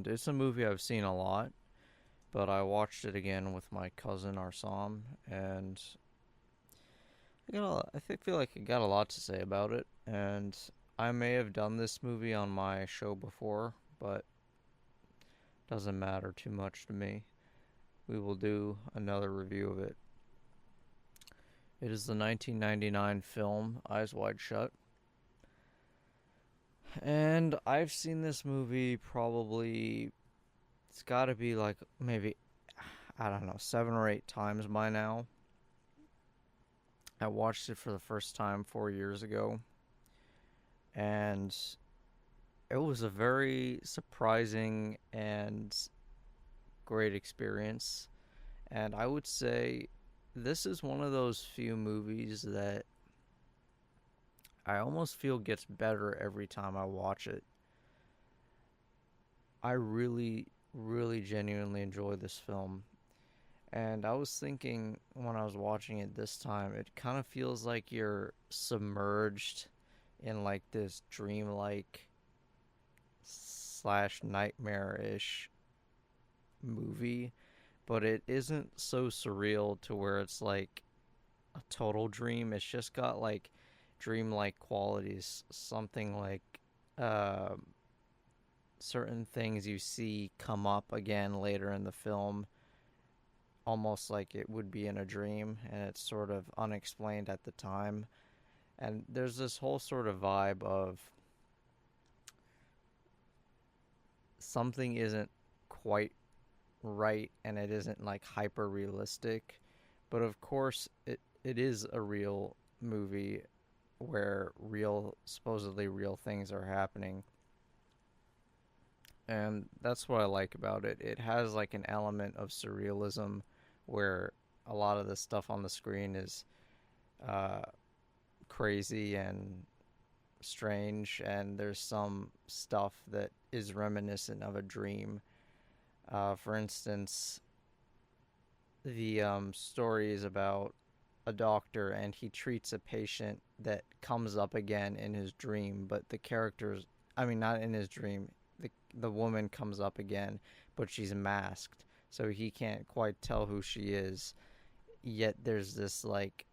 and it's a movie I've seen a lot, but I watched it again with my cousin Arsam, and feel like I got a lot to say about it, and I may have done this movie on my show before, but doesn't matter too much to me. We will do another review of it. It is the 1999 film Eyes Wide Shut. And I've seen this movie probably, it's got to be like maybe, I don't know, 7 or 8 times by now. I watched it for the first time 4 years ago, and it was a very surprising and great experience. And I would say this is one of those few movies that I almost feel gets better every time I watch it. I really, really genuinely enjoy this film. And I was thinking when I was watching it this time, it kind of feels like you're submerged in like this dreamlike slash nightmare-ish movie, but it isn't so surreal to where it's like a total dream. It's just got like dreamlike qualities, something like uh, certain things you see come up again later in the film, almost like it would be in a dream, and it's sort of unexplained at the time. And there's this whole sort of vibe of something isn't quite right and it isn't like hyper realistic, but of course it is a real movie where supposedly real things are happening. And that's what I like about it. It has like an element of surrealism where a lot of the stuff on the screen is uh, crazy and strange, and there's some stuff that is reminiscent of a dream. For instance, the story is about a doctor, and he treats a patient that comes up again in his dream, but the characters, I mean, not in his dream, the woman comes up again, but she's masked, so he can't quite tell who she is. Yet there's this like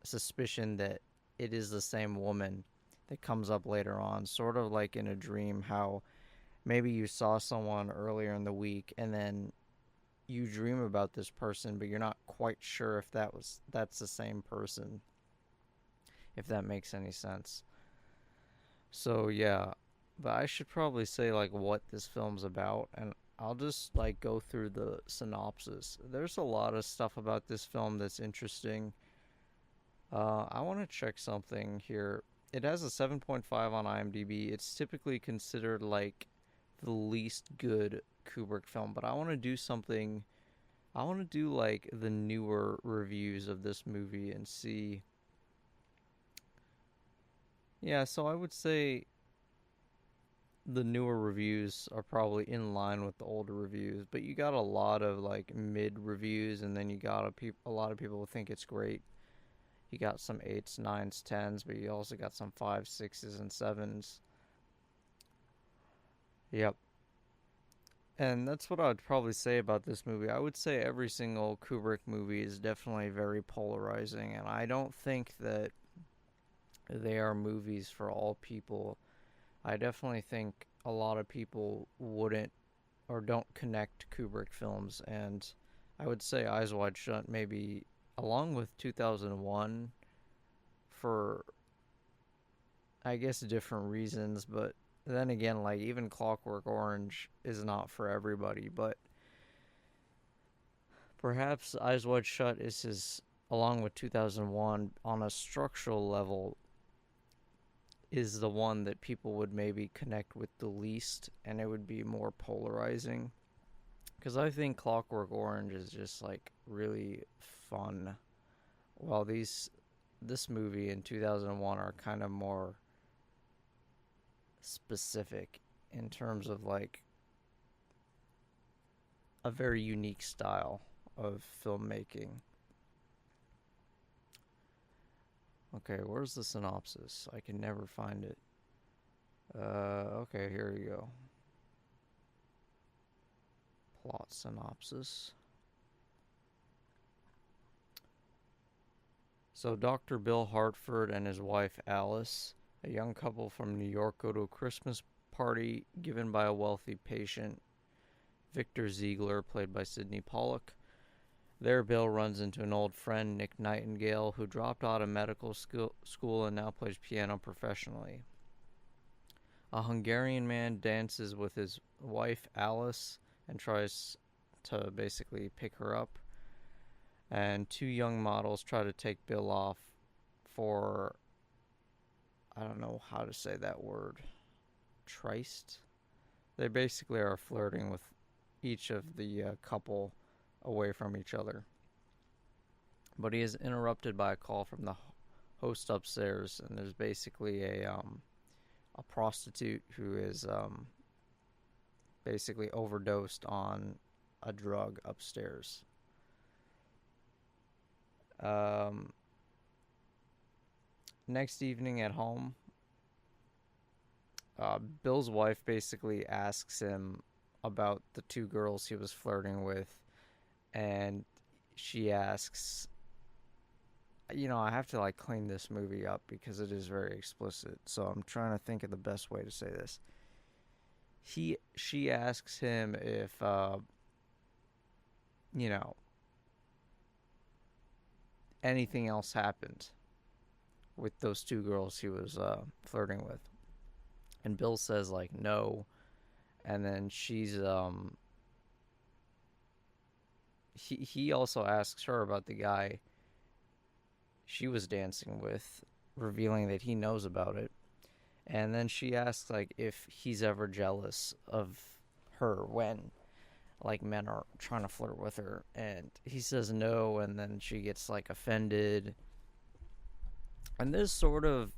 suspicion that it is the same woman that comes up later on, sort of like in a dream, how maybe you saw someone earlier in the week and then you dream about this person, but you're not quite sure if that's the same person, if that makes any sense. So yeah, but I should probably say like what this film's about, and I'll just like go through the synopsis. There's a lot of stuff about this film that's interesting. I want to check something here. It has a 7.5 on IMDb. It's typically considered like the least good Kubrick film, but I want to do something. I want to do like the newer reviews of this movie and see. Yeah, so I would say the newer reviews are probably in line with the older reviews, but you got a lot of like mid reviews, and then you got a lot of people who think it's great. You got some eights, nines, tens, but you also got some fives, sixes, and sevens. Yep. And that's what I would probably say about this movie. I would say every single Kubrick movie is definitely very polarizing, and I don't think that they are movies for all people. I definitely think a lot of people wouldn't or don't connect Kubrick films, and I would say Eyes Wide Shut maybe along with 2001 for I guess different reasons, but then again, like even Clockwork Orange is not for everybody, but perhaps Eyes Wide Shut is his, along with 2001, on a structural level, is the one that people would maybe connect with the least, and it would be more polarizing. Because I think Clockwork Orange is just like really fun, while this movie in 2001 are kind of more specific in terms of like a very unique style of filmmaking. Okay, where's the synopsis? I can never find it. Okay, here we go. Plot synopsis. So, Dr. Bill Hartford and his wife Alice, a young couple from New York, go to a Christmas party given by a wealthy patient, Victor Ziegler, played by Sidney Pollack. There, Bill runs into an old friend, Nick Nightingale, who dropped out of medical school and now plays piano professionally. A Hungarian man dances with his wife, Alice, and tries to basically pick her up. And two young models try to take Bill off for, I don't know how to say that word, tryst? They basically are flirting with each of the couple away from each other. But he is interrupted by a call from the host upstairs, and there's basically a prostitute who is basically overdosed on a drug upstairs. Next evening at home, Bill's wife basically asks him about the two girls he was flirting with, and she asks, I have to like clean this movie up because it is very explicit, so I'm trying to think of the best way to say this. She asks him if anything else happened with those two girls he was flirting with, and Bill says like no, and then she's he also asks her about the guy she was dancing with, revealing that he knows about it. And then she asks like if he's ever jealous of her when like men are trying to flirt with her, and he says no, and then she gets like offended. And this sort of,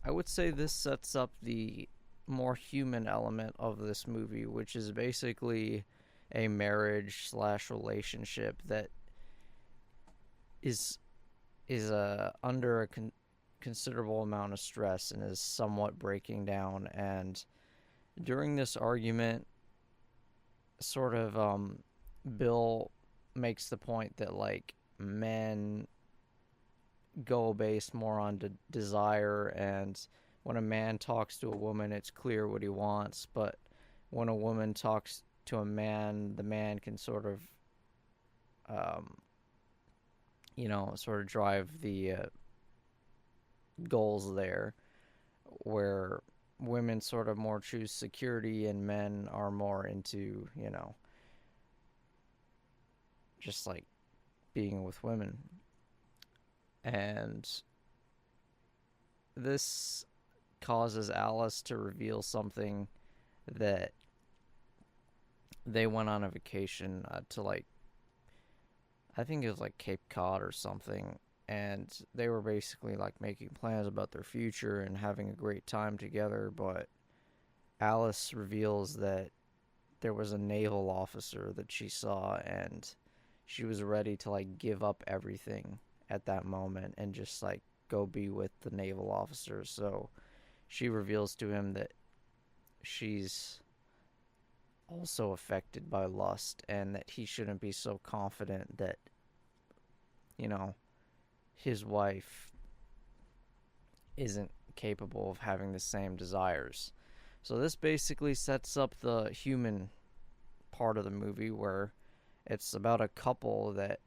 I would say this sets up the more human element of this movie, which is basically a marriage slash relationship that is under a considerable amount of stress and is somewhat breaking down. And during this argument, sort of Bill makes the point that like men go based more on desire, and when a man talks to a woman, it's clear what he wants, but when a woman talks to a man, the man can sort of sort of drive the goals there, where women sort of more choose security and men are more into, just like being with women. And this causes Alice to reveal something, that they went on a vacation to like, I think it was like Cape Cod or something, and they were basically like making plans about their future and having a great time together, but Alice reveals that there was a naval officer that she saw, and she was ready to like give up everything at that moment and just like go be with the naval officer. So she reveals to him that she's also affected by lust, and that he shouldn't be so confident that his wife isn't capable of having the same desires. So this basically sets up the human part of the movie, where it's about a couple that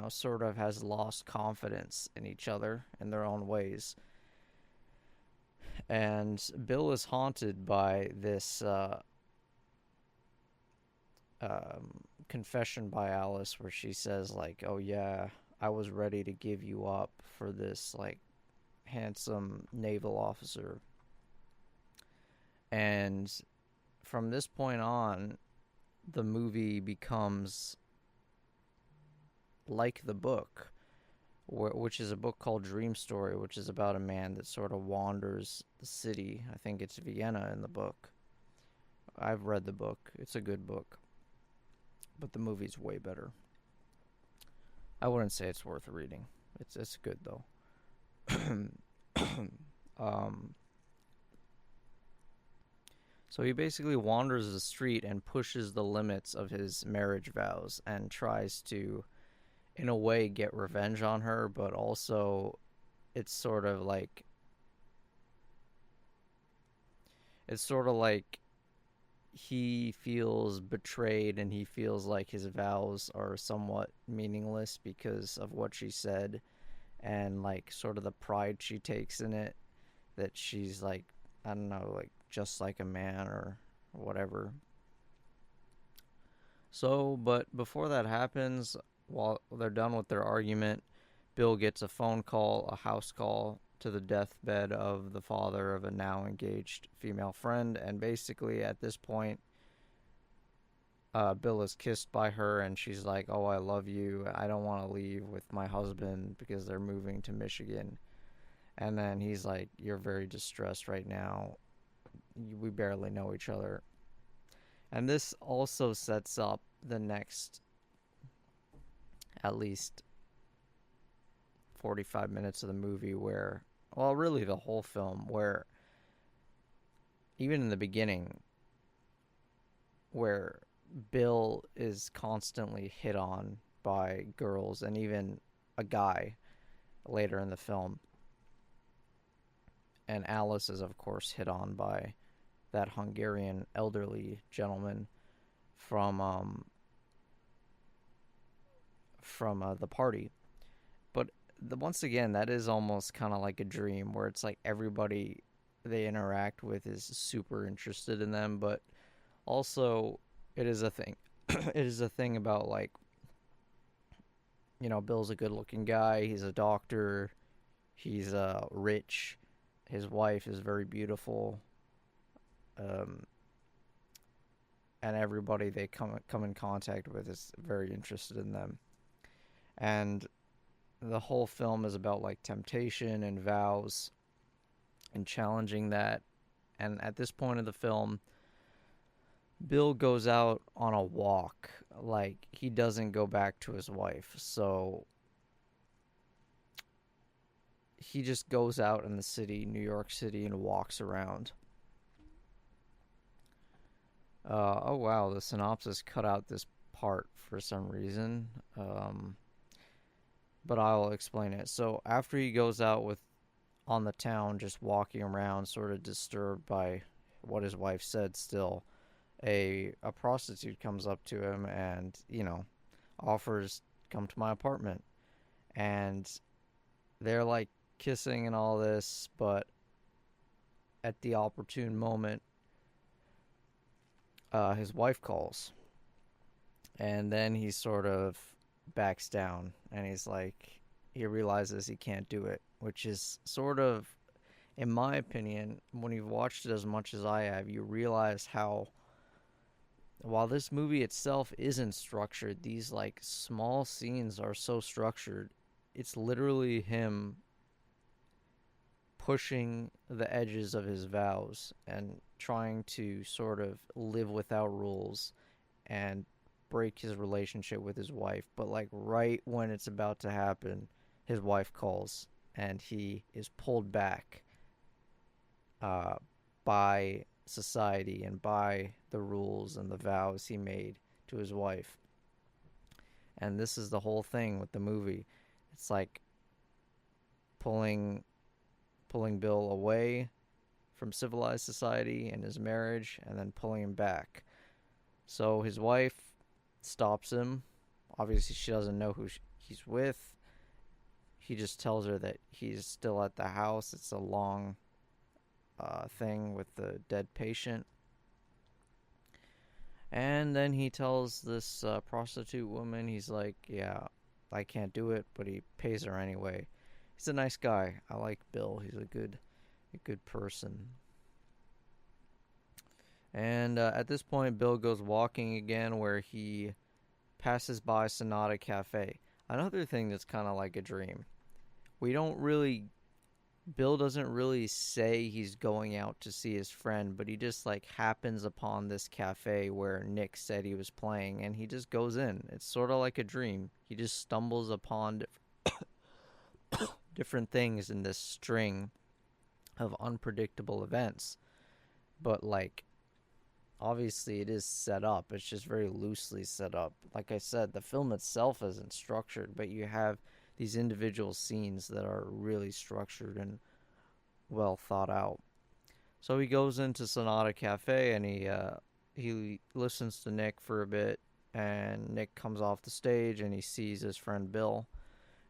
sort of has lost confidence in each other in their own ways. And Bill is haunted by this confession by Alice, where she says like, oh yeah, I was ready to give you up for this like handsome naval officer. And from this point on, the movie becomes like the book, which is a book called Dream Story, which is about a man that sort of wanders the city. I think it's Vienna in the book. I've read the book. It's a good book. But the movie's way better. I wouldn't say it's worth reading. It's good though. So he basically wanders the street and pushes the limits of his marriage vows and tries to, in a way, get revenge on her, but also it's sort of like it's sort of like he feels betrayed and he feels like his vows are somewhat meaningless because of what she said and like sort of the pride she takes in it, that she's like, I don't know, like just like a man or whatever. So, but before that happens, while they're done with their argument, Bill gets a phone call, a house call, to the deathbed of the father of a now engaged female friend. And basically, at this point, Bill is kissed by her, and she's like, "Oh, I love you. I don't want to leave with my husband because they're moving to Michigan." And then he's like, "You're very distressed right now. We barely know each other." And this also sets up the next at least 45 minutes of the movie where, well, really the whole film, where even in the beginning, where Bill is constantly hit on by girls and even a guy later in the film. And Alice is, of course, hit on by that Hungarian elderly gentleman from the party. But once again, that is almost kind of like a dream where it's like everybody they interact with is super interested in them, but also it is a thing. It is a thing about like, Bill's a good-looking guy. He's a doctor. He's rich. His wife is very beautiful. Um, and everybody they come in contact with is very interested in them. And the whole film is about like temptation and vows and challenging that. And at this point of the film, Bill goes out on a walk. Like, he doesn't go back to his wife. So he just goes out in the city, New York City, and walks around. Oh, wow. The synopsis cut out this part for some reason. But I'll explain it. So after he goes out with on the town, just walking around, sort of disturbed by what his wife said still, a prostitute comes up to him and, offers, "Come to my apartment." And they're like kissing and all this, but at the opportune moment, his wife calls. And then he sort of backs down and he's like, he realizes he can't do it, which is sort of, in my opinion, when you've watched it as much as I have, you realize how, while this movie itself isn't structured, these like small scenes are so structured. It's literally him pushing the edges of his vows and trying to sort of live without rules and break his relationship with his wife. But like right when it's about to happen, his wife calls and he is pulled back uh, by society and by the rules and the vows he made to his wife. And this is the whole thing with the movie. It's like pulling Bill away from civilized society and his marriage, and then pulling him back. So his wife stops him. Obviously, she doesn't know who he's with. He just tells her that he's still at the house. It's a long thing with the dead patient. And then he tells this prostitute woman, he's like, "Yeah, I can't do it," but he pays her anyway. He's a nice guy. I like Bill. He's a good person. And at this point, Bill goes walking again, where he passes by Sonata Cafe. Another thing that's kind of like a dream. Bill doesn't really say he's going out to see his friend, but he just like happens upon this cafe where Nick said he was playing, and he just goes in. It's sort of like a dream. He just stumbles upon different things in this string of unpredictable events. But like obviously it is set up. It's just very loosely set up. Like I said, the film itself isn't structured, but you have these individual scenes that are really structured and well thought out. So he goes into Sonata Cafe and he listens to Nick for a bit, and Nick comes off the stage and he sees his friend Bill,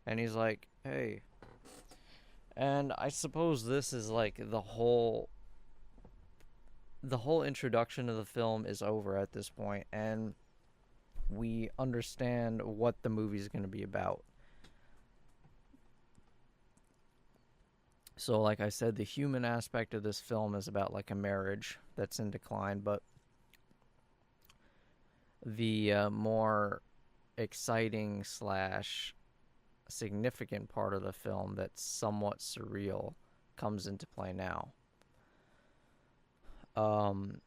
and he's like, "Hey." And I suppose this is like the whole introduction of the film is over at this point, and we understand what the movie is going to be about. So, like I said, the human aspect of this film is about like a marriage that's in decline, but the more exciting slash significant part of the film that's somewhat surreal comes into play now. Um,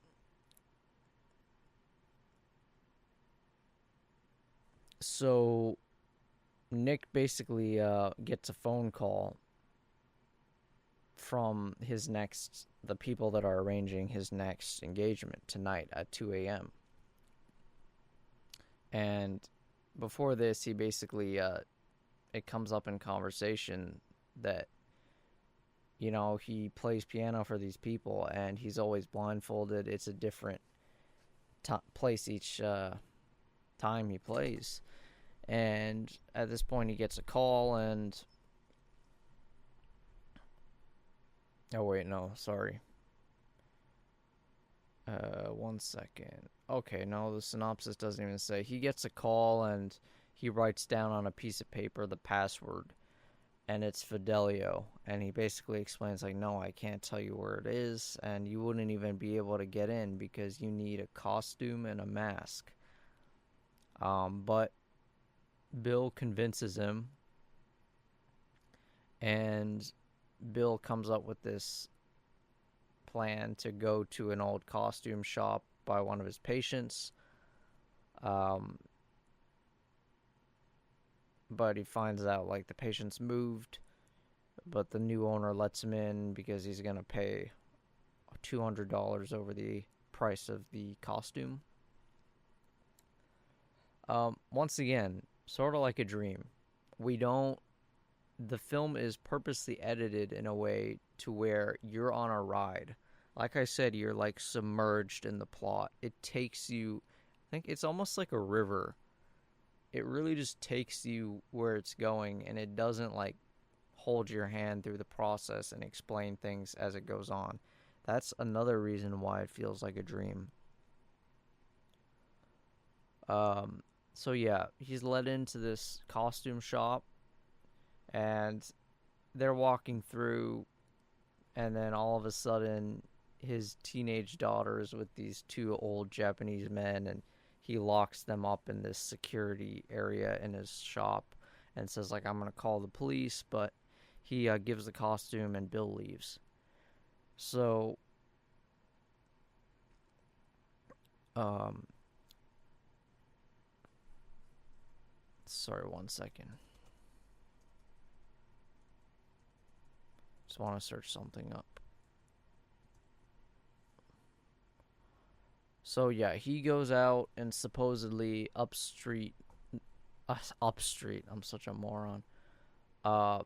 so Nick basically gets a phone call from the people that are arranging his next engagement tonight at 2 a.m. And before this, he basically it comes up in conversation that he plays piano for these people, and he's always blindfolded. It's a different place each time he plays. And at this point, he gets a call, and oh wait, no, sorry. 1 second. Okay, no, the synopsis doesn't even say. He gets a call, and he writes down on a piece of paper the password, and it's Fidelio. And he basically explains, like, no, I can't tell you where it is, and you wouldn't even be able to get in because you need a costume and a mask. But Bill convinces him, and Bill comes up with this plan to go to an old costume shop by one of his patients. Um, but he finds out like the patient's moved, but the new owner lets him in because he's gonna pay $200 over the price of the costume. Once again, sort of like a dream. We don't. The film is purposely edited in a way to where you're on a ride. Like I said, you're like submerged in the plot. It takes you. I think it's almost like a river. It really just takes you where it's going, and it doesn't like hold your hand through the process and explain things as it goes on. That's another reason why it feels like a dream. Um, so yeah, he's led into this costume shop, and they're walking through, and then all of a sudden, his teenage daughter is with these two old Japanese men, and he locks them up in this security area in his shop, and says like, "I'm gonna call the police," but he gives the costume, and Bill leaves. So, um, sorry, 1 second. Just want to search something up. So yeah, he goes out and supposedly up street. I'm such a moron. Uh,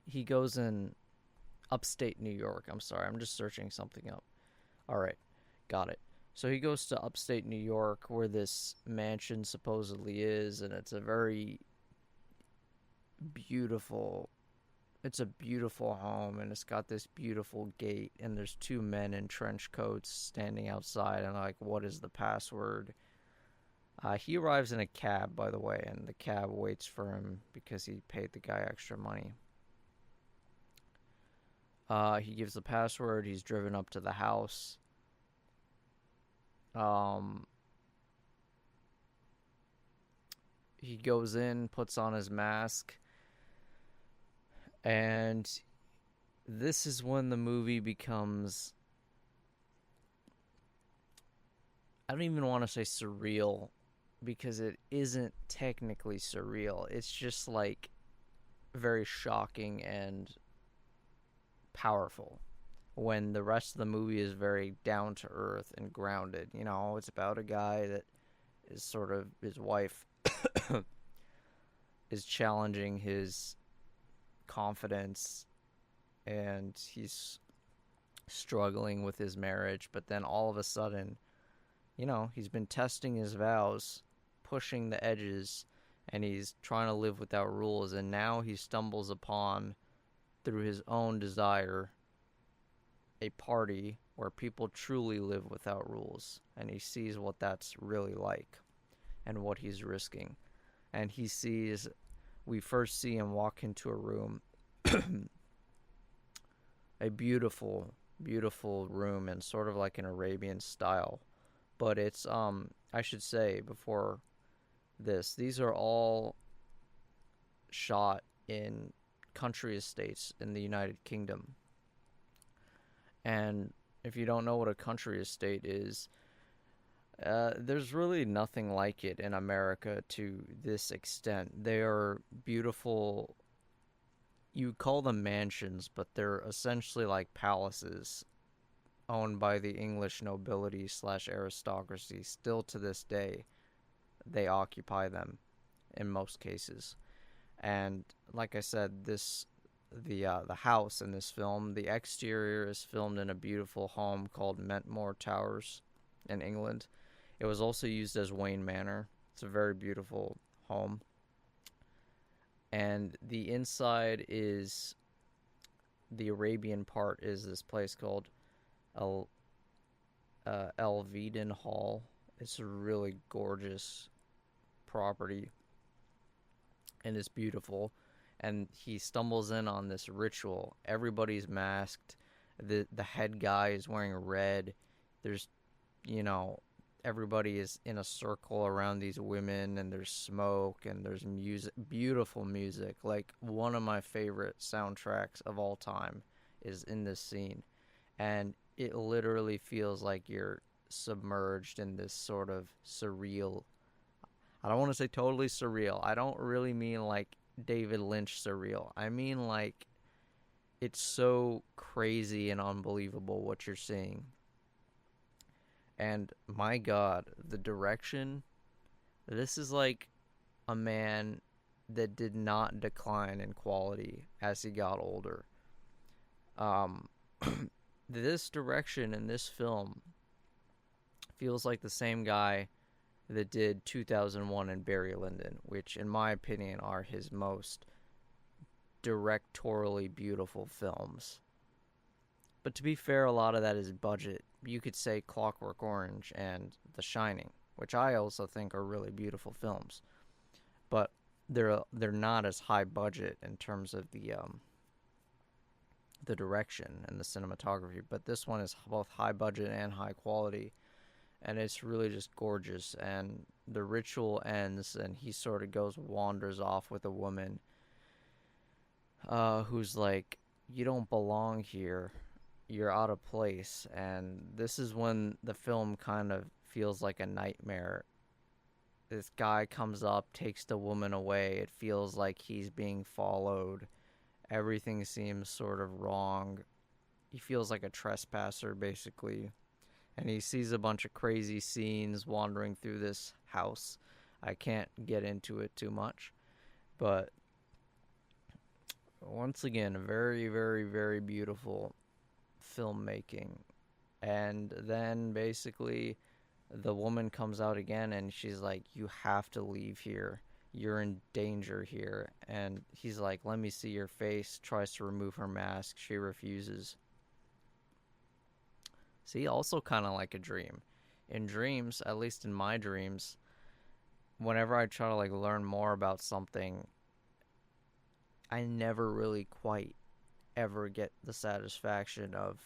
he goes in upstate New York. I'm sorry, I'm just searching something up. All right, got it. So he goes to upstate New York where this mansion supposedly is, and it's a very beautiful. It's a beautiful home, and it's got this beautiful gate, and there's two men in trench coats standing outside, and like, what is the password? He arrives in a cab, by the way, and the cab waits for him because he paid the guy extra money. He gives the password. He's driven up to the house. Um, he goes in, puts on his mask, and this is when the movie becomes, I don't even want to say surreal, because it isn't technically surreal. It's just like very shocking and powerful when the rest of the movie is very down to earth and grounded. You know, it's about a guy that is sort of his wife is challenging his confidence and he's struggling with his marriage, but then all of a sudden, you know, he's been testing his vows, pushing the edges, and he's trying to live without rules, and now he stumbles upon, through his own desire, a party where people truly live without rules, and he sees what that's really like and what he's risking. And we first see him walk into a room, a beautiful, beautiful room, and sort of like an Arabian style. But it's, I should say before this, these are all shot in country estates in the United Kingdom. And if you don't know what a country estate is, there's really nothing like it in America to this extent. They are beautiful. You call them mansions, but they're essentially like palaces owned by the English nobility slash aristocracy. Still to this day, they occupy them in most cases. And like I said, the house in this film, the exterior is filmed in a beautiful home called Mentmore Towers in England. It was also used as Wayne Manor. It's a very beautiful home. And the inside is, the Arabian part is this place called Elveden Hall. It's a really gorgeous property, and it's beautiful. And he stumbles in on this ritual. Everybody's masked. The head guy is wearing red. There's, you know, everybody is in a circle around these women, and there's smoke, and there's music, beautiful music. Like, one of my favorite soundtracks of all time is in this scene. And it literally feels like you're submerged in this sort of surreal. I don't want to say totally surreal. I don't really mean like David Lynch surreal. I mean like it's so crazy and unbelievable what you're seeing. And my God, the direction. This is like a man that did not decline in quality as he got older. This direction in this film feels like the same guy that did 2001 and Barry Lyndon, which in my opinion are his most directorially beautiful films. But to be fair, a lot of that is budget. You could say Clockwork Orange and The Shining, which I also think are really beautiful films. But they're not as high budget in terms of the direction and the cinematography. But this one is both high budget and high quality. And it's really just gorgeous. And the ritual ends, and he sort of wanders off with a woman who's like, you don't belong here. You're out of place. And this is when the film kind of feels like a nightmare. This guy comes up, takes the woman away. It feels like he's being followed. Everything seems sort of wrong. He feels like a trespasser, basically. And he sees a bunch of crazy scenes wandering through this house. I can't get into it too much. But once again, very, very, very beautiful filmmaking. And then basically the woman comes out again and she's like, you have to leave here. You're in danger here. And he's like, let me see your face. Tries to remove her mask. She refuses. See, also kind of like a dream. In dreams, at least in my dreams, whenever I try to like learn more about something, I never really quite ever get the satisfaction of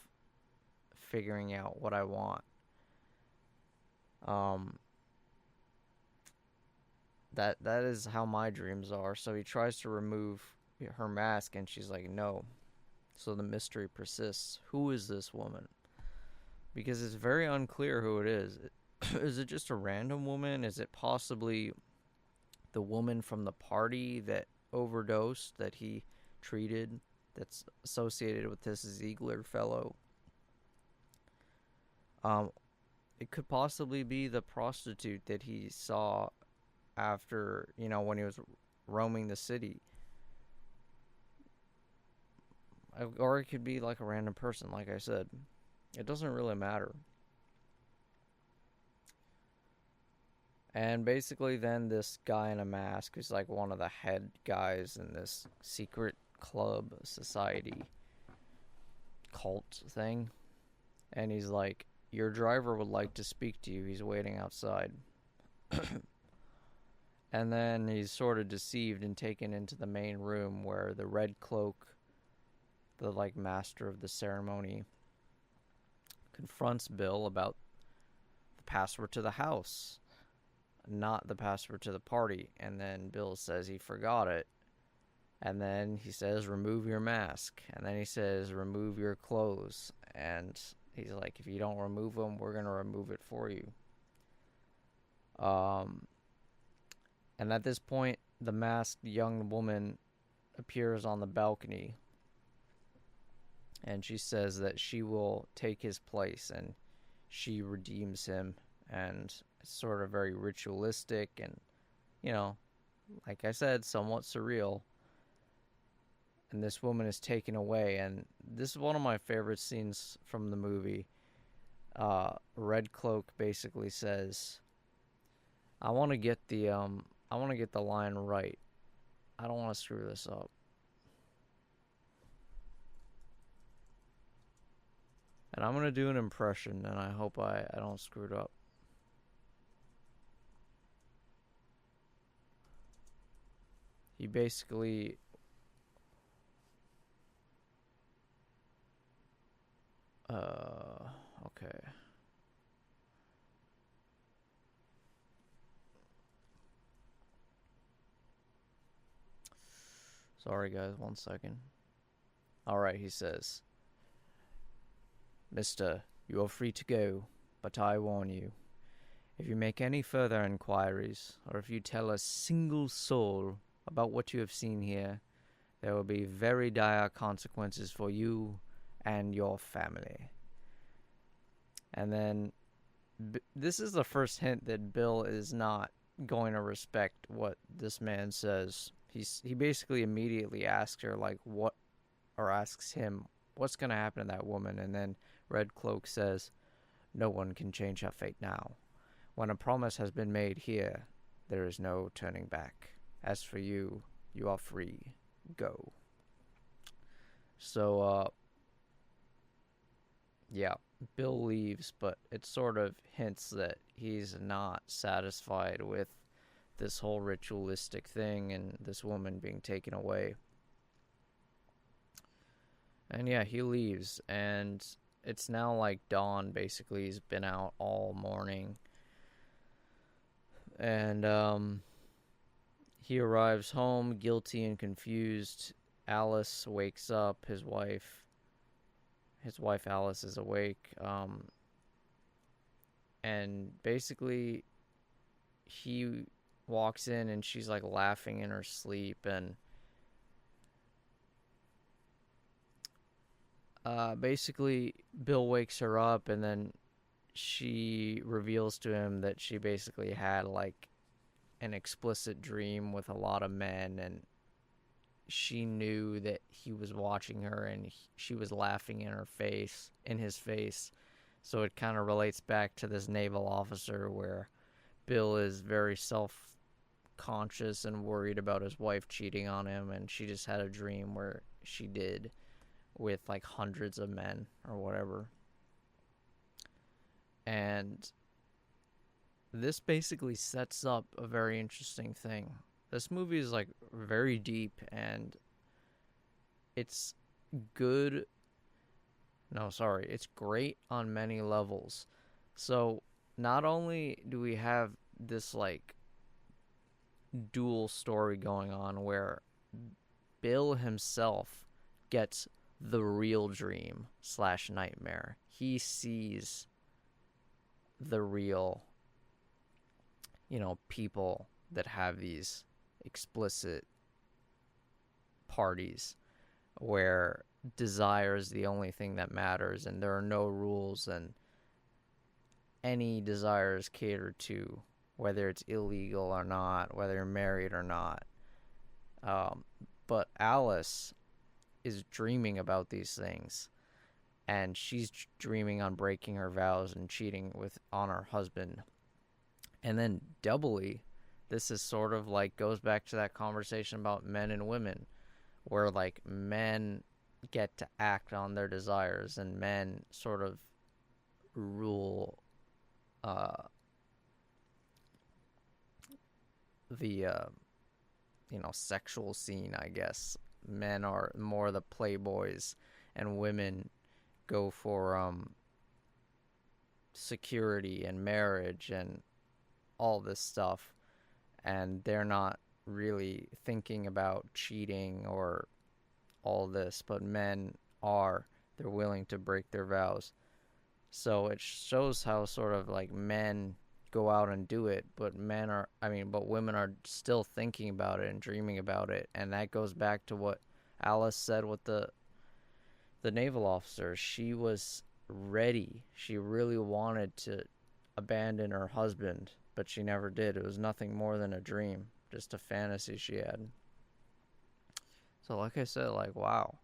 figuring out what I want. That is how my dreams are. So he tries to remove her mask and she's like, no. So the mystery persists. Who is this woman? Because it's very unclear who it is. Is it just a random woman? Is it possibly the woman from the party that overdosed, that he treated that's associated with this Ziegler fellow. Um, it could possibly be the prostitute that he saw after, when he was roaming the city. Or it could be like a random person, like I said. It doesn't really matter. And basically, then this guy in a mask, who's like one of the head guys in this secret club society cult thing, and he's like, "Your driver would like to speak to you. He's waiting outside." And then he's sort of deceived and taken into the main room where the red cloak, the like master of the ceremony, confronts Bill about the password to the house, not the password to the party. And then Bill says he forgot it. And then he says, remove your mask. And then he says, remove your clothes. And he's like, if you don't remove them, we're going to remove it for you. And at this point, the masked young woman appears on the balcony. And she says that she will take his place and she redeems him. And it's sort of very ritualistic and, like I said, somewhat surreal. And this woman is taken away. And this is one of my favorite scenes from the movie. Red Cloak basically says, I want to get the line right. I don't want to screw this up. And I'm going to do an impression, and I hope I don't screw it up. He basically... okay. Sorry, guys, 1 second. Alright, he says, Mister, you are free to go, but I warn you, if you make any further inquiries, or if you tell a single soul about what you have seen here, there will be very dire consequences for you and your family. And then, this is the first hint that Bill is not going to respect what this man says. He basically immediately asks her, like, asks him, what's going to happen to that woman? And then Red Cloak says, no one can change her fate now. When a promise has been made here, there is no turning back. As for you, you are free. Go. So, yeah, Bill leaves, but it sort of hints that he's not satisfied with this whole ritualistic thing and this woman being taken away. And yeah, he leaves, and it's now like dawn, basically. He's been out all morning. And he arrives home, guilty and confused. Alice wakes up, his wife Alice is awake. And basically, he walks in and she's like laughing in her sleep, and basically Bill wakes her up, and then she reveals to him that she basically had like an explicit dream with a lot of men, and she knew that he was watching her, and she was laughing in his face. So it kind of relates back to this naval officer where Bill is very self-conscious and worried about his wife cheating on him, and she just had a dream where she did with like hundreds of men or whatever. And this basically sets up a very interesting thing. This movie is like very deep, and it's good. No, sorry, it's great on many levels. So not only do we have this like dual story going on where Bill himself gets the real dream / nightmare. He sees the real, people that have these explicit parties where desire is the only thing that matters and there are no rules, and any desire is catered to, whether it's illegal or not, whether you're married or not. Um, but Alice is dreaming about these things, and she's dreaming on breaking her vows and cheating with on her husband. And then doubly, this is sort of like goes back to that conversation about men and women, where like men get to act on their desires and men sort of rule uh, the sexual scene, I guess. Men are more the playboys, and women go for security and marriage and all this stuff, and they're not really thinking about cheating or all this, but men are. They're willing to break their vows. So it shows how sort of like men go out and do it, but but women are still thinking about it and dreaming about it, and that goes back to what Alice said with the naval officer. She was ready. She really wanted to abandon her husband, but she never did. It was nothing more than a dream, just a fantasy she had. So like I said, like wow,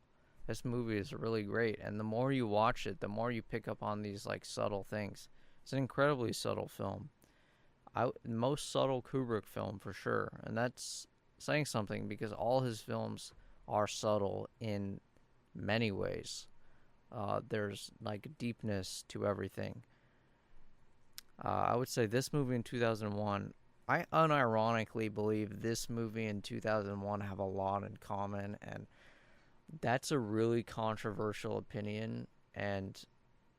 this movie is really great, and the more you watch it, the more you pick up on these like subtle things. It's an incredibly subtle film. Most subtle Kubrick film for sure, and that's saying something because all his films are subtle in many ways. There's like deepness to everything. I would say this movie in 2001, I unironically believe this movie in 2001 have a lot in common, and that's a really controversial opinion, and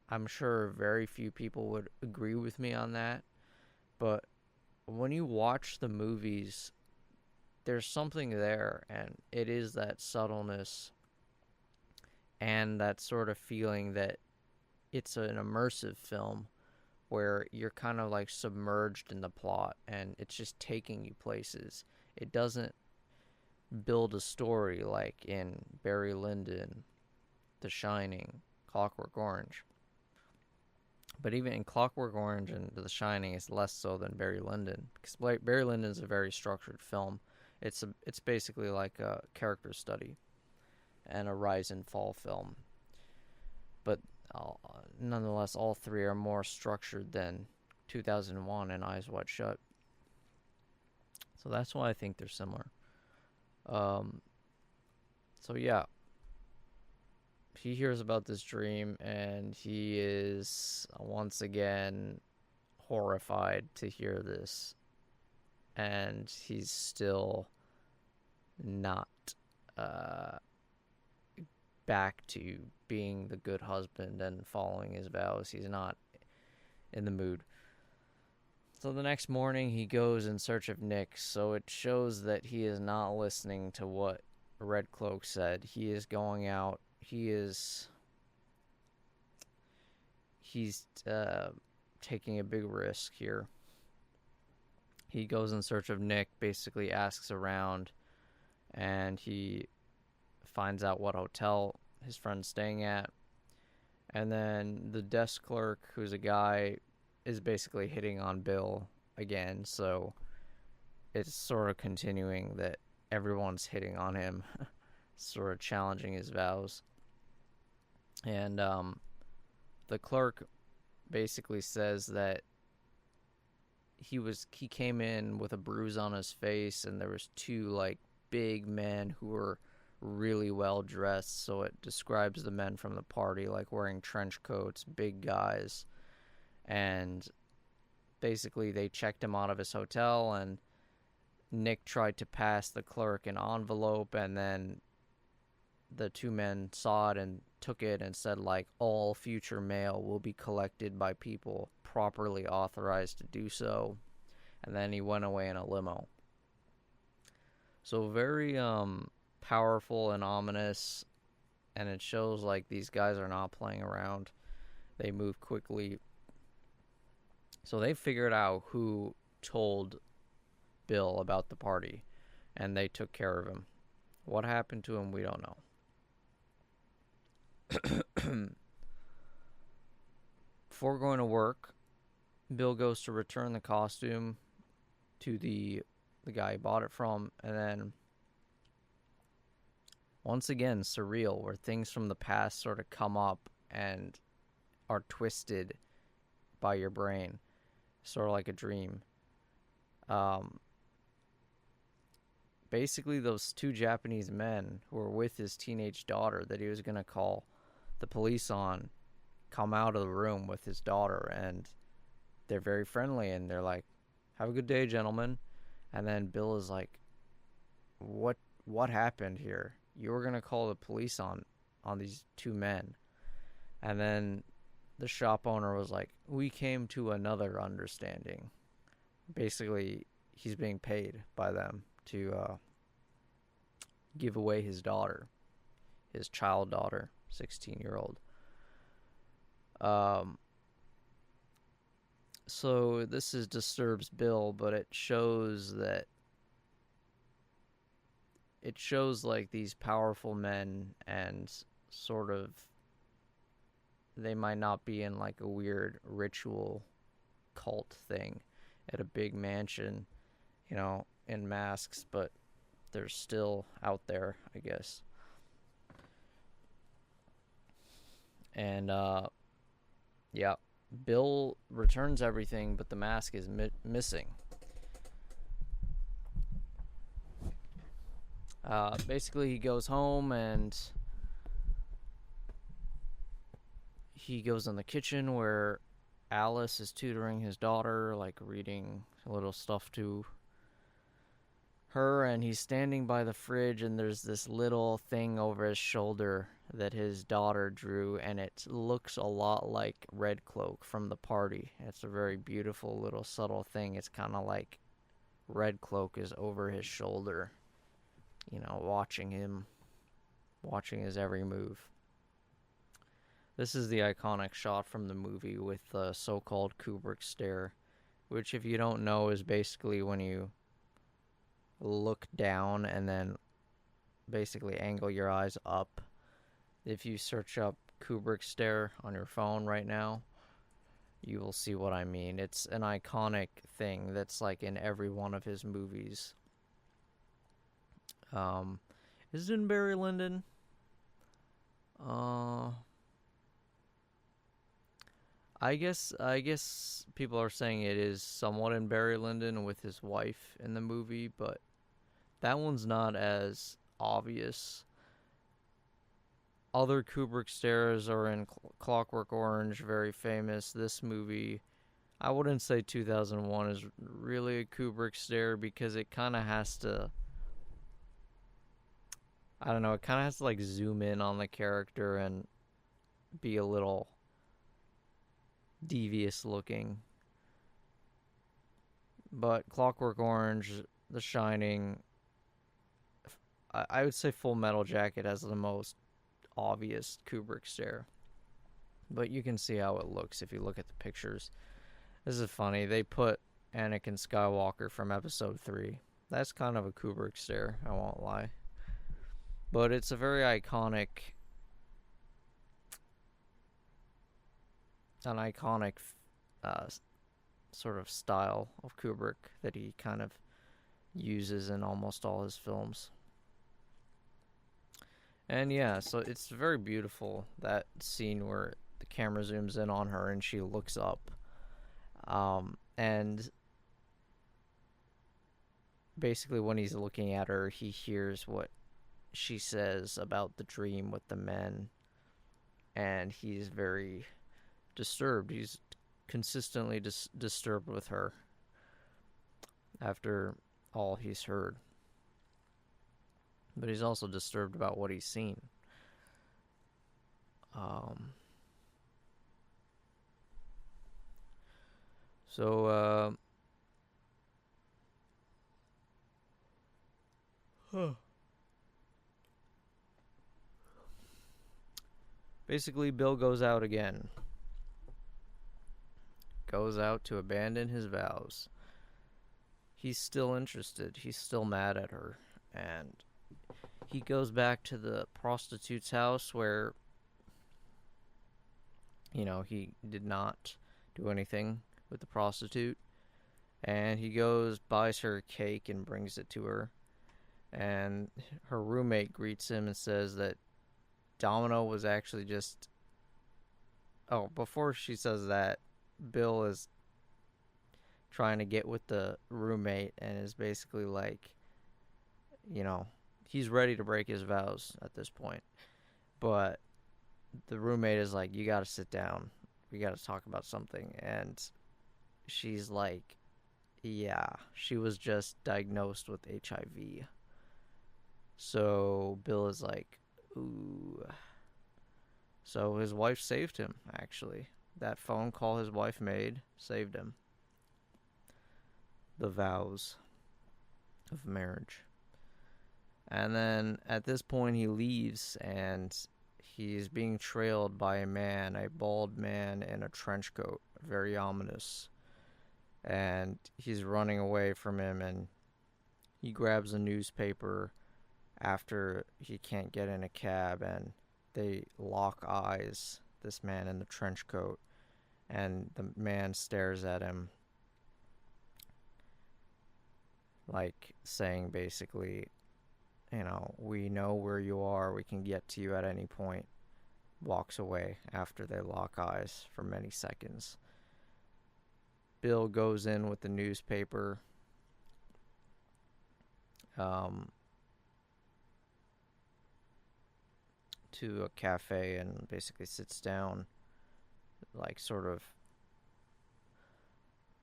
I'm sure very few people would agree with me on that. But when you watch the movies, there's something there, and it is that subtleness and that sort of feeling that it's an immersive film where you're kind of like submerged in the plot and it's just taking you places. It doesn't build a story like in Barry Lyndon, The Shining, Clockwork Orange. But even in Clockwork Orange and The Shining, it's less so than Barry Lyndon, because Barry Lyndon is a very structured film. It's basically like a character study and a rise and fall film. But nonetheless, all three are more structured than 2001 and Eyes Wide Shut. So that's why I think they're similar. Um, so yeah, he hears about this dream and he is once again horrified to hear this, and he's still not uh, back to being the good husband and following his vows. He's not in the mood. So the next morning he goes in search of Nick, so it shows that he is not listening to what Red Cloak said. He is going out. He's taking a big risk here. He goes in search of Nick, basically asks around, and he finds out what hotel his friend's staying at. And then the desk clerk, who's a guy, is basically hitting on Bill again, so it's sort of continuing that everyone's hitting on him, sort of challenging his vows. And the clerk basically says that he came in with a bruise on his face, and there was two like big men who were really well dressed, so it describes the men from the party like wearing trench coats, big guys. And basically they checked him out of his hotel, and Nick tried to pass the clerk an envelope, and then the two men saw it and took it and said like all future mail will be collected by people properly authorized to do so. And then he went away in a limo. So very powerful and ominous, and it shows like these guys are not playing around. They move quickly. So they figured out who told Bill about the party, and they took care of him. What happened to him, we don't know. Before going to work, Bill goes to return the costume to the guy he bought it from, and then once again surreal, where things from the past sort of come up and are twisted by your brain, sort of like a dream. Um, Basically, those two Japanese men who were with his teenage daughter that he was going to call the police on come out of the room with his daughter, and they're very friendly, and they're like, "Have a good day, gentlemen." And then Bill is like, what happened here? You were going to call the police on these two men. And then the shop owner was like, "We came to another understanding." Basically, he's being paid by them to give away his daughter, his child daughter, 16-year-old. So this disturbs Bill, but it shows like these powerful men, and sort of they might not be in like a weird ritual cult thing at a big mansion, in masks, but they're still out there, I guess. And yeah, Bill returns everything, but the mask is missing. Basically, he goes home and he goes in the kitchen where Alice is tutoring his daughter, like reading a little stuff to her, and he's standing by the fridge, and there's this little thing over his shoulder that his daughter drew, and it looks a lot like Red Cloak from the party. It's a very beautiful little subtle thing. It's kind of like Red Cloak is over his shoulder, watching his every move. This is the iconic shot from the movie with the so-called Kubrick stare, which, if you don't know, is basically when you look down and then basically angle your eyes up. If you search up Kubrick stare on your phone right now, you will see what I mean. It's an iconic thing that's like in every one of his movies. Is it in Barry Lyndon? I guess people are saying it is somewhat in Barry Lyndon with his wife in the movie, but that one's not as obvious. Other Kubrick stares are in Clockwork Orange, very famous. This movie, I wouldn't say 2001 is really a Kubrick stare, because it kind of has to, I don't know, it kind of has to like zoom in on the character and be a little devious looking. But Clockwork Orange, The Shining, I would say Full Metal Jacket has the most obvious Kubrick stare. But you can see how it looks if you look at the pictures. This is funny. They put Anakin Skywalker from Episode 3. That's kind of a Kubrick stare, I won't lie. But it's a very iconic sort of style of Kubrick that he kind of uses in almost all his films. And yeah, so it's very beautiful, that scene where the camera zooms in on her and she looks up. And basically when he's looking at her, he hears what she says about the dream with the men. And he's very disturbed. He's consistently disturbed with her after all he's heard. But he's also disturbed about what he's seen. Basically, Bill goes out again. Goes out to abandon his vows. He's still interested. He's still mad at her. And he goes back to the prostitute's house where he did not do anything with the prostitute. And he goes, buys her a cake, and brings it to her. And her roommate greets him and says that Domino was actually just. Oh, before she says that, Bill is trying to get with the roommate and is basically like, you know, he's ready to break his vows at this point. But the roommate is like, you gotta sit down. We gotta talk about something. And she's like, yeah, she was just diagnosed with HIV. So Bill is like, ooh. So his wife saved him, actually. That phone call his wife made saved him. The vows of marriage. And then at this point, he leaves and he's being trailed by a man, a bald man in a trench coat, very ominous. And he's running away from him, and he grabs a newspaper after he can't get in a cab, and they lock eyes, this man in the trench coat, and the man stares at him like saying basically, we know where you are, we can get to you at any point. Walks away after they lock eyes for many seconds. Bill goes in with the newspaper. To a cafe and basically sits down, like sort of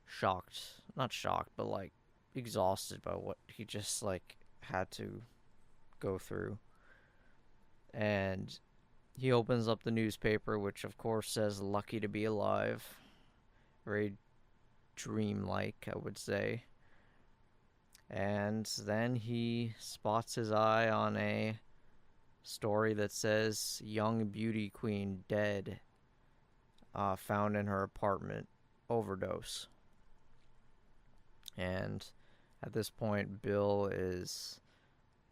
shocked, not shocked, but like exhausted by what he just like had to go through. And he opens up the newspaper, which of course says lucky to be alive. Very dreamlike, I would say. And then he spots his eye on a story that says young beauty queen dead, found in her apartment, overdose. And at this point, Bill is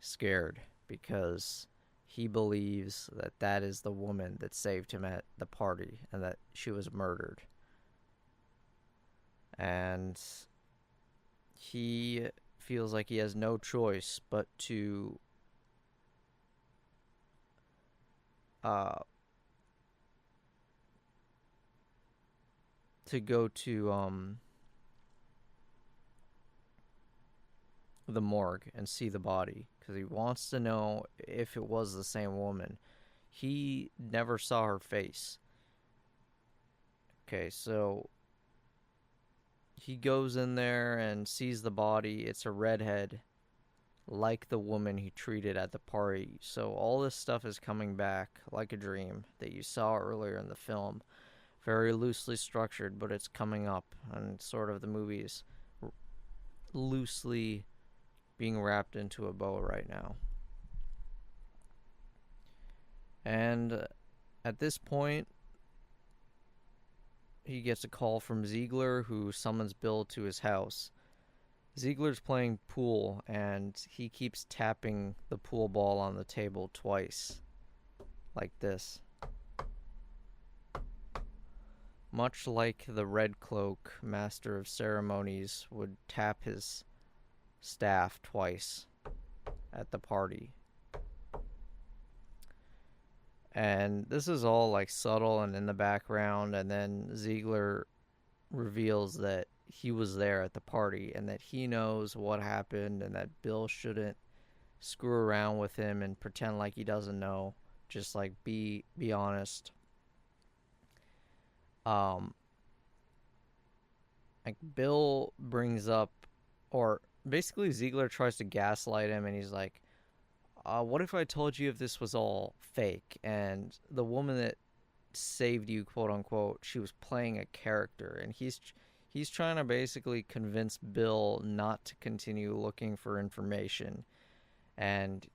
scared because he believes that that is the woman that saved him at the party and that she was murdered. And he feels like he has no choice but to go to the morgue and see the body because he wants to know if it was the same woman. He never saw her face. Okay, so he goes in there and sees the body. It's a redhead, like the woman he treated at the party. So all this stuff is coming back like a dream that you saw earlier in the film. Very loosely structured, but it's coming up, and sort of the movie's loosely being wrapped into a bow right now. And at this point, he gets a call from Ziegler, who summons Bill to his house. Ziegler's playing pool, and he keeps tapping the pool ball on the table twice, like this. Much like the Red Cloak Master of Ceremonies would tap his staff twice at the party. And this is all like subtle and in the background, and then Ziegler reveals that he was there at the party and that he knows what happened and that Bill shouldn't screw around with him and pretend like he doesn't know. Just like be honest. Like Bill brings up, or basically Ziegler tries to gaslight him, and he's like, what if I told you if this was all fake and the woman that saved you, quote unquote, she was playing a character? And he's trying to basically convince Bill not to continue looking for information. And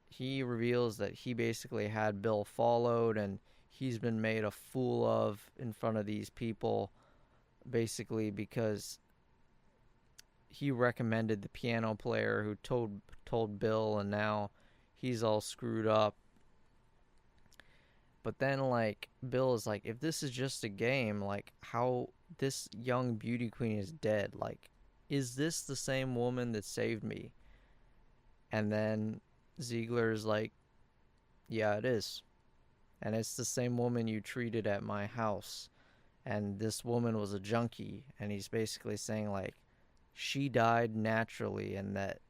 he reveals that he basically had Bill followed, and he's been made a fool of in front of these people, basically because he recommended the piano player who told Bill, and now he's all screwed up. But then, like, Bill is like, if this is just a game, like, how this young beauty queen is dead? Like, is this the same woman that saved me? And then Ziegler's like, yeah, it is. And it's the same woman you treated at my house. And this woman was a junkie. And he's basically saying, like, she died naturally and that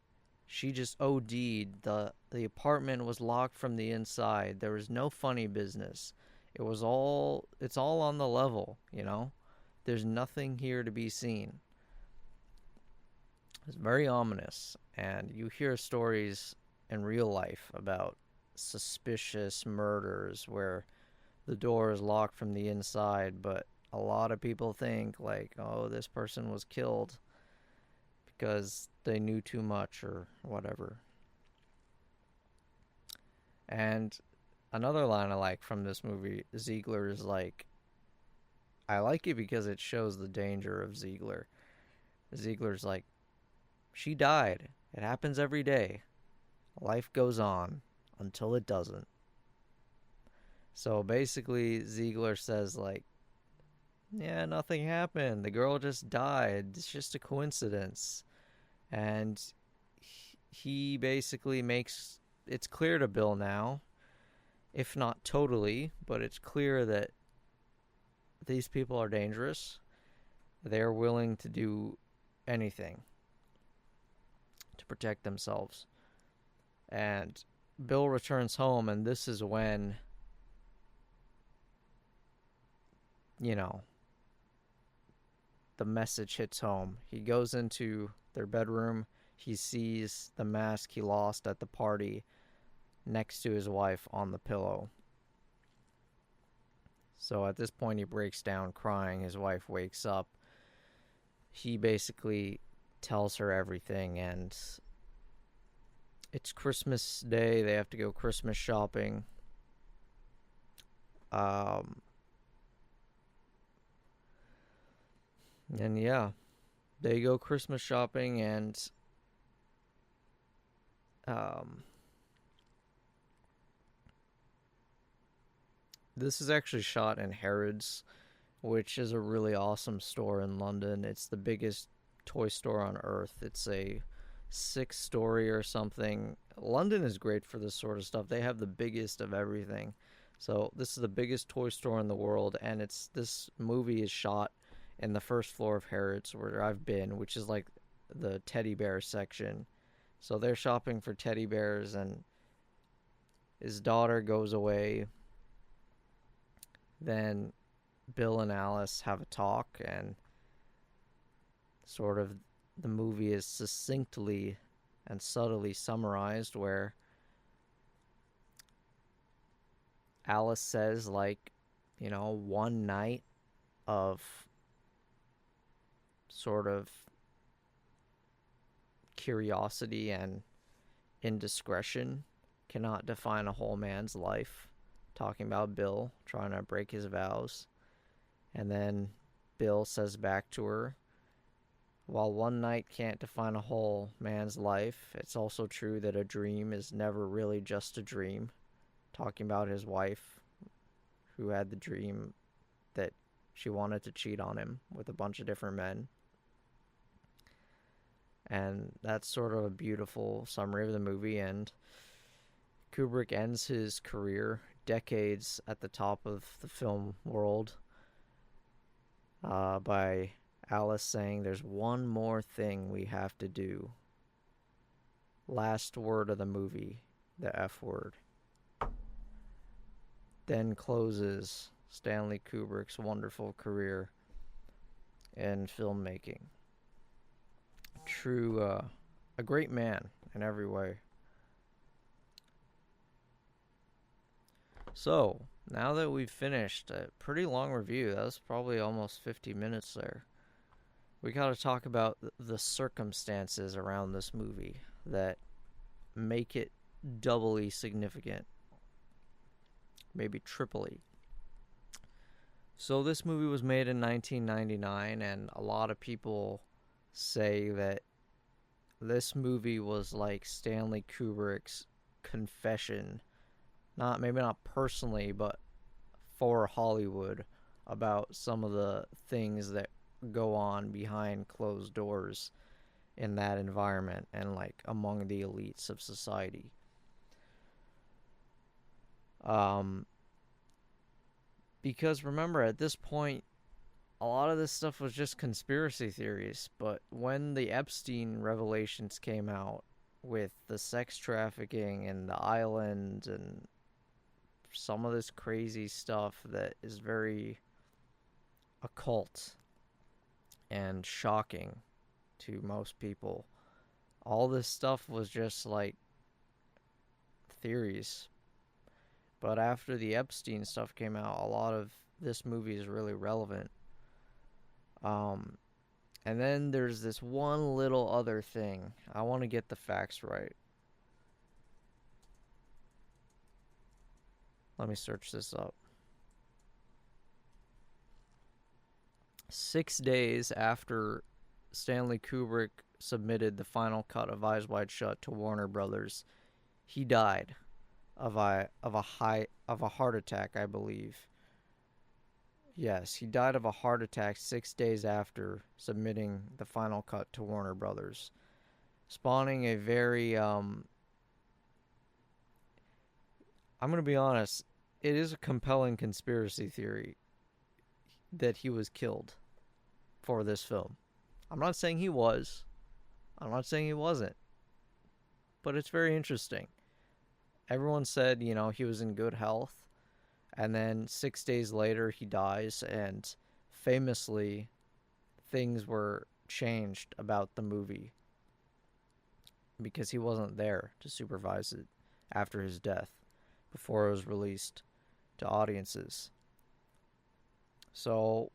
she just OD'd. The apartment was locked from the inside. There was no funny business. It's all on the level, you know? There's nothing here to be seen. It's very ominous. And you hear stories in real life about suspicious murders where the door is locked from the inside, but a lot of people think, like, oh, this person was killed because they knew too much or whatever. And another line I like from this movie, Ziegler is like, I like it because it shows the danger of Ziegler. Ziegler's like, she died. It happens every day. Life goes on until it doesn't. So basically, Ziegler says, like, yeah, nothing happened. The girl just died. It's just a coincidence. And he basically makes it's clear to Bill now, if not totally, but it's clear that these people are dangerous. They're willing to do anything to protect themselves. And Bill returns home, and this is when, you know, the message hits home. He goes into their bedroom. He sees the mask he lost at the party next to his wife on the pillow. So at this point, he breaks down crying. His wife wakes up. He basically tells her everything, and it's Christmas Day. They have to go Christmas shopping. And yeah, they go Christmas shopping, and this is actually shot in Harrods, which is a really awesome store in London. It's the biggest toy store on earth. It's a 6-story or something. London is great for this sort of stuff. They have the biggest of everything. So this is the biggest toy store in the world, and this movie is shot in the first floor of Harrods, where I've been, which is like the teddy bear section. So they're shopping for teddy bears, and his daughter goes away. Then Bill and Alice have a talk, and sort of the movie is succinctly and subtly summarized, where Alice says, like, you know, one night of sort of curiosity and indiscretion cannot define a whole man's life. Talking about Bill trying to break his vows. And then Bill says back to her, while one night can't define a whole man's life, it's also true that a dream is never really just a dream. Talking about his wife, who had the dream that she wanted to cheat on him with a bunch of different men. And that's sort of a beautiful summary of the movie. And Kubrick ends his career, decades at the top of the film world, by Alice saying, there's one more thing we have to do. Last word of the movie, the F word. Then closes Stanley Kubrick's wonderful career in filmmaking. A great man in every way. So, now that we've finished a pretty long review, that was probably almost 50 minutes there, we got to talk about the circumstances around this movie that make it doubly significant. Maybe triply. So this movie was made in 1999, and a lot of people say that this movie was like Stanley Kubrick's confession. Maybe not personally, but for Hollywood about some of the things that go on behind closed doors in that environment and like among the elites of society. Um, because remember, at this point, a lot of this stuff was just conspiracy theories. But when the Epstein revelations came out with the sex trafficking and the island and some of this crazy stuff that is very occult and shocking to most people, all this stuff was just like theories. But after the Epstein stuff came out, a lot of this movie is really relevant. Um, and then there's this one little other thing. I want to get the facts right. Let me search this up. 6 days after Stanley Kubrick submitted the final cut of Eyes Wide Shut to Warner Brothers, he died of a heart attack, I believe. Yes, he died of a heart attack 6 days after submitting the final cut to Warner Brothers, spawning a very I'm going to be honest, it is a compelling conspiracy theory that he was killed for this film. I'm not saying he was. I'm not saying he wasn't. But it's very interesting. Everyone said, he was in good health. And then 6 days later, he dies. And famously, things were changed about the movie because he wasn't there to supervise it after his death, before it was released to audiences. So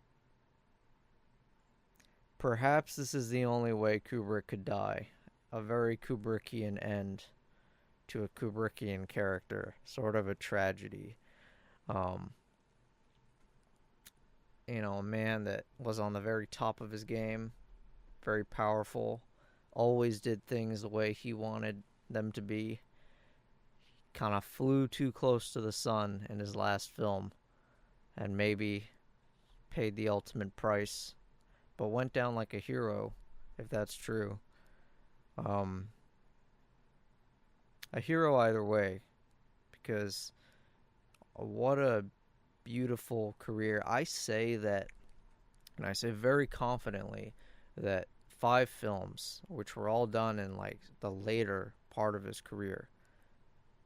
perhaps this is the only way Kubrick could die. A very Kubrickian end to a Kubrickian character. Sort of a tragedy. A man that was on the very top of his game. Very powerful. Always did things the way he wanted them to be. Kind of flew too close to the sun in his last film. And maybe paid the ultimate price. But went down like a hero, if that's true. A hero either way, because what a beautiful career. I say that, and I say very confidently, that 5 films, which were all done in like the later part of his career,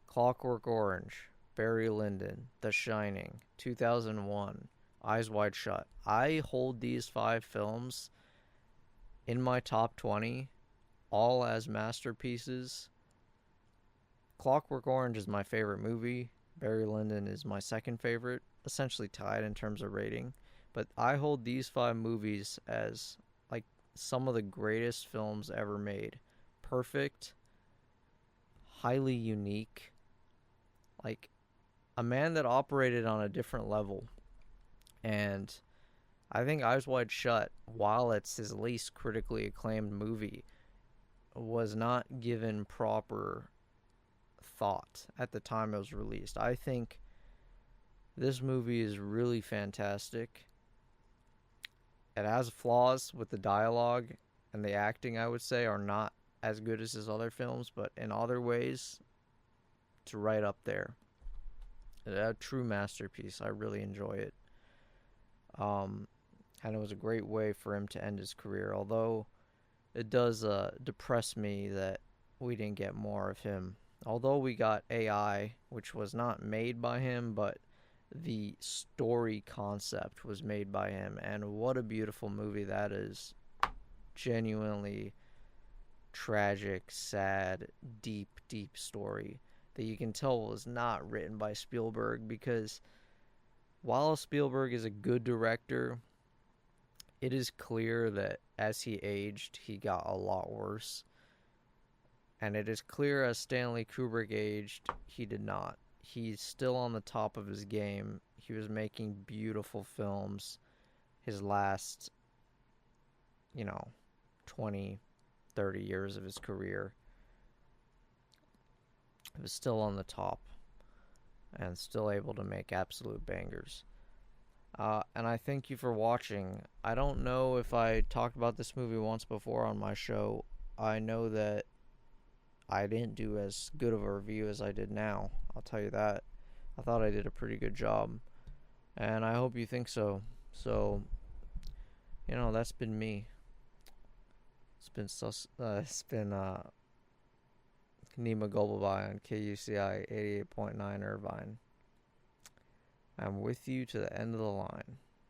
Clockwork Orange, Barry Lyndon, The Shining, 2001, Eyes Wide Shut. I hold these 5 films in my top 20, all as masterpieces. Clockwork Orange is my favorite movie. Barry Lyndon is my second favorite, essentially tied in terms of rating. But I hold these 5 movies as like some of the greatest films ever made. Perfect, highly unique, like a man that operated on a different level. And I think Eyes Wide Shut, while it's his least critically acclaimed movie, was not given proper thought at the time it was released. I think this movie is really fantastic. It has flaws with the dialogue and the acting, I would say, are not as good as his other films, but in other ways, it's right up there. It's a true masterpiece. I really enjoy it. And it was a great way for him to end his career, although it does depress me that we didn't get more of him. Although we got AI, which was not made by him, but the story concept was made by him, and what a beautiful movie that is. Genuinely tragic, sad, deep, deep story that you can tell was not written by Spielberg, because while Spielberg is a good director, it is clear that as he aged, he got a lot worse. And it is clear as Stanley Kubrick aged, he did not. He's still on the top of his game. He was making beautiful films his last, 20, 30 years of his career. He was still on the top and still able to make absolute bangers. And I thank you for watching. I don't know if I talked about this movie once before on my show. I know that I didn't do as good of a review as I did now. I'll tell you that. I thought I did a pretty good job, and I hope you think so. So, that's been me. It's been Nima Golubai on KUCI 88.9 Irvine. I'm with you to the end of the line.